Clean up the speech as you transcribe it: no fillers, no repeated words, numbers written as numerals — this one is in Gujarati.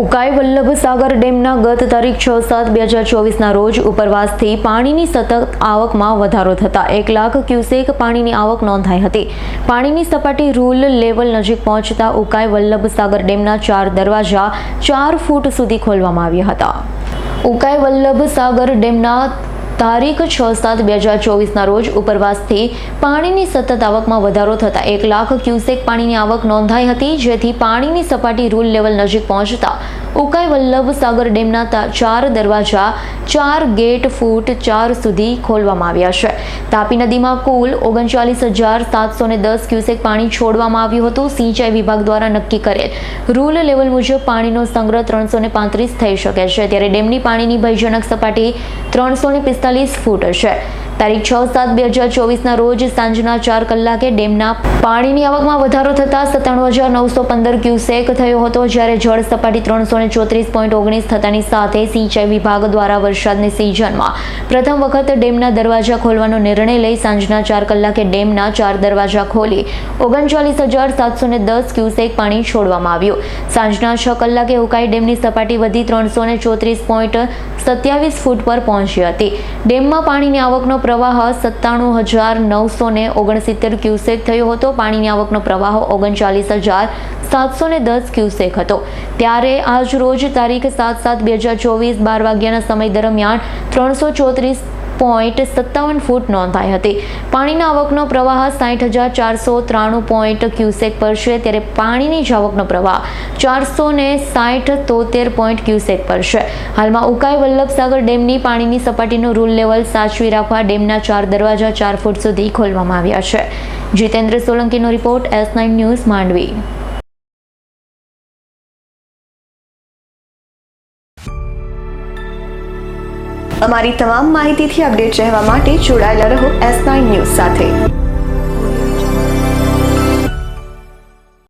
ઉકાઈ વલ્લભસાગર ડેમના ગત તારીખ 6/7/2024ના રોજ ઉપરવાસથી પાણીની સતત આવકમાં વધારો થતા 1 લાખ ક્યુસેક પાણીની આવક નોંધાઈ હતી। પાણીની સપાટી રૂલ લેવલ નજીક પહોંચતા ઉકાઈ વલ્લભસાગર ડેમના 4 દરવાજા 4 ફૂટ સુધી ખોલવામાં આવ્યા હતા। ઉકાઈ વલ્લભસાગર ડેમના તારીખ 6/7/2024ના રોજ ઉપરવાસથી પાણીની સતત આવકમાં વધારો થતા 1 લાખ ક્યુસેક પાણીની આવક નોંધાઈ હતી, જેથી પાણીની સપાટી રૂલ લેવલ નજીક પહોંચતા ઉકાઈ વલ્લભસાગર ડેમના 4 દરવાજા 4 ગેટ ફૂટ 4 સુધી ખોલવામાં આવ્યા છે। તાપી નદીમાં કુલ 39,710 ક્યુસેક પાણી છોડવામાં આવ્યું હતું। સિંચાઈ વિભાગ દ્વારા નક્કી કરેલ રૂલ લેવલ મુજબ પાણીનો સંગ્રહ 335 થઈ શકે છે, ત્યારે ડેમની પાણીની ભયજનક સપાટી 345 ફૂટ છે। તારીખ 6/7/2024ના રોજ સાંજના 4 કલાકે ડેમના પાણીની આવકમાં વધારો થતા 97,915 ક્યુસેક થયો હતો, જ્યારે જળ સપાટી 334.19 થતાની સાથે સિંચાઈ વિભાગ દ્વારા વરસાદની સિઝનમાં પ્રથમ વખત ડેમના દરવાજા ખોલવાનો નિર્ણય લઈ સાંજના 4 કલાકે ડેમના 4 દરવાજા ખોલી 39,710 ક્યુસેક પાણી છોડવામાં આવ્યું। સાંજના 6 કલાકે ઉકાઈ ડેમની સપાટી વધી 334.27 ફૂટ પર પહોંચી હતી। ડેમમાં પાણીની આવકનો પ્રવાહ 97,969 ક્યુસેક થયો હતો। પાણીની આવકનો પ્રવાહ 39,710 ક્યુસેક હતો। ત્યારે આજ રોજ તારીખ 7/7/2024 12 વાગ્યાના સમય દરમિયાન 334.57 ફૂટ નોંધાઈ હતી। પાણીના આવકનો પ્રવાહ 60,493 ક્યુસેક પર છે, ત્યારે પાણીની આવકનો પ્રવાહ 460.73 ક્યુસેક પર છે। હાલમાં ઉકાઈ વલ્લભસાગર ડેમની પાણીની સપાટીનું રૂલ લેવલ સાચવી રાખવા ડેમના 4 દરવાજા 4 ફૂટ સુધી ખોલવામાં આવ્યા છે। જીતેન્દ્ર સોલંકીનો રિપોર્ટ, S9 ન્યૂઝ, માંડવી। અમારી તમામ માહિતીથી અપડેટ રહેવા માટે જોડાયેલા રહો S9 ન્યૂઝ સાથે।